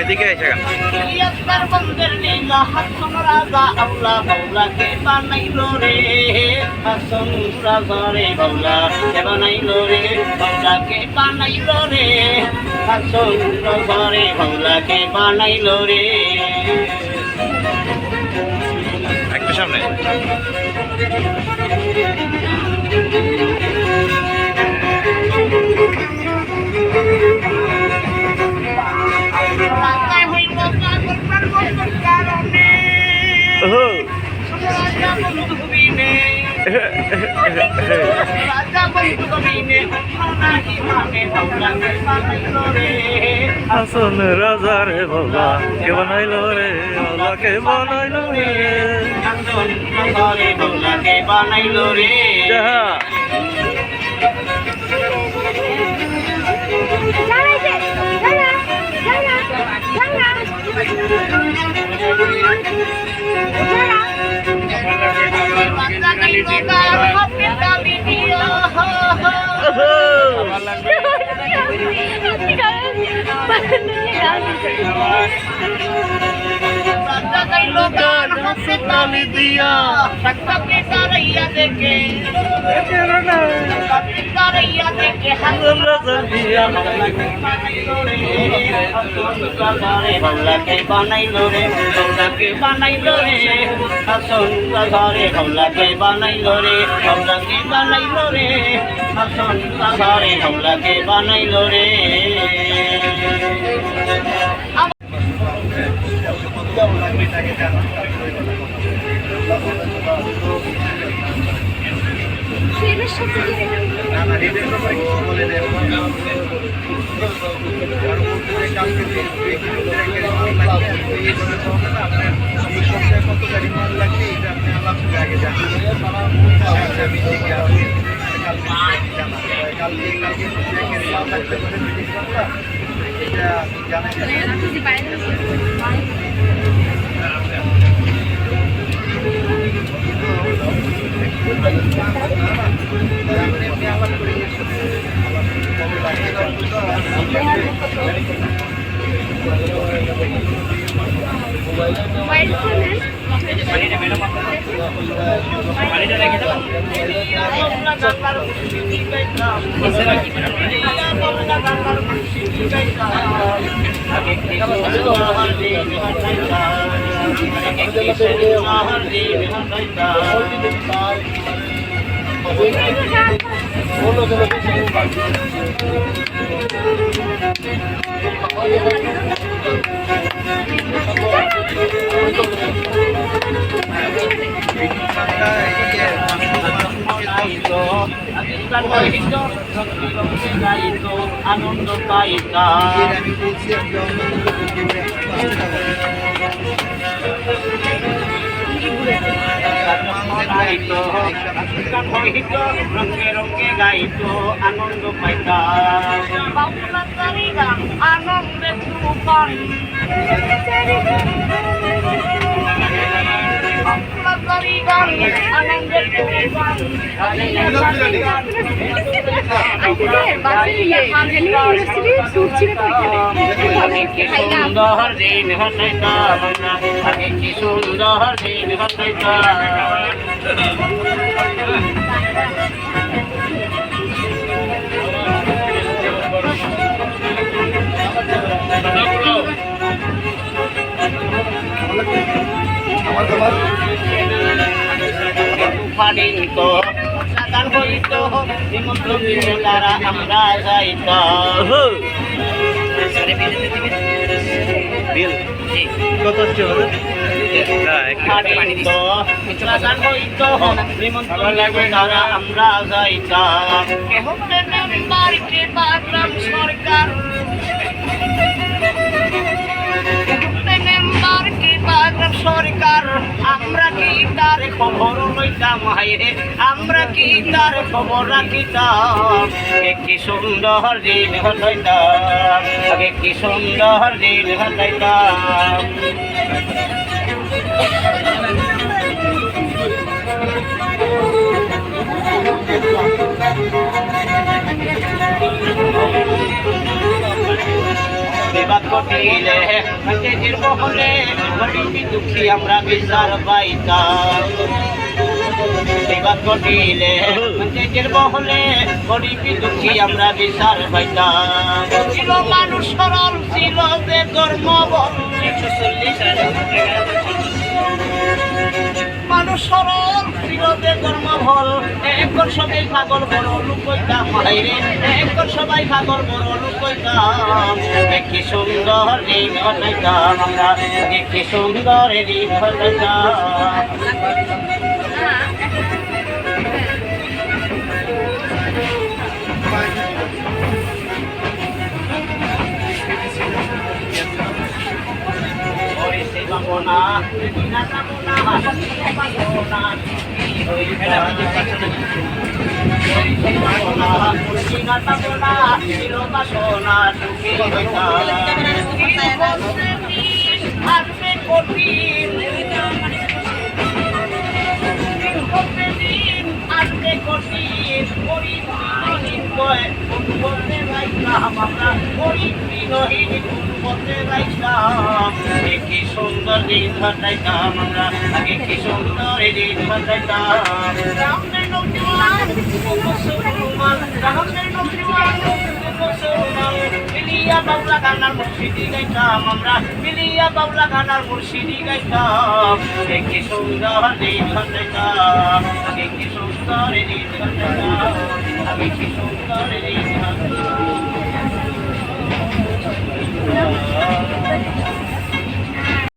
এদিকে এসে বানাইলো রে হাসন রাজা রে বাউলা কে বানাইলো রে বাউলা কে বানাইলো রে হাসন রাজা রে বাউলা কে বানাইলো রে। একটু সামনে হাসন রাজা রে বাবা কে বানাইলো রে বাবা কে বানাইলো রে হাসন রাজা রে বাবা কে বানাইলো রে। বাউলা কে বানাইলো রে বাউলা কে বানাইলো রে হাসন রাজা রে বাউলা কে বানাইলো রে বাউলা কে বানাইলো রে হাসন রাজা রে বাউলা কে বানাইলো রে। আনন্দ পাইতা রঙে রঙে গাইতো আনন্দ পাইতা আনন্দে তুফান সুন্দর দিন হসাইতা কি সুন্দর দিন হসাইতা পানিত সাদান হইত নিমন্ত্রণ দিলে তারা আমরা যাইতাম। বিল কত গান হইতো নিমন্ত্রণ লাগবে তারা আমরা যাইতাম কেহ বাড়িতে বাগলাম সরকার সরকার আমরা কি তার খবর লইতাম হাইরে আমরা কি তার খবর রাখিতাম কি সুন্দর দিন হতাইতাম আগে কি সুন্দর দিন হতাইতাম বিবাদ ঘটিলে নিজের মহলে গরিবি দুঃখী আমরা বিচার পাইতাম বিবাদ ঘটিলে নিজের মহলে গরিবি দুঃখী আমরা বিচার পাইতাম ছিল মানুষ সরল ছিল যে ধর্ম বল 140 মানুষ সরল ছিল যে ধর্ম বল এখন সবাই পাগল বড় লোক কইতাম হাইরে এখন সবাই পাগল বড় লোক কইতাম কি সুন্দর দিন হতাইতাম আমরা কি সুন্দর দিন হতাইতাম বাবনা না বাবনা বাবনা কি সুন্দর দিন হতাইতাম আমরা আগে কি সুন্দর দিন হতাইতাম রামের নৌকিওয়ালা মুসলমান রামের নৌকিওয়ালা মুসলমান মিলিয়া বাউলা গানার মুর্শিদি গাইতাম আমরা মিলিয়া বাউলা গানার মুর্শিদি গাইতাম কি সুন্দর দিন হতাইতাম আগে কি সুন্দর দিন হতাইতাম আগে কি সুন্দর দিন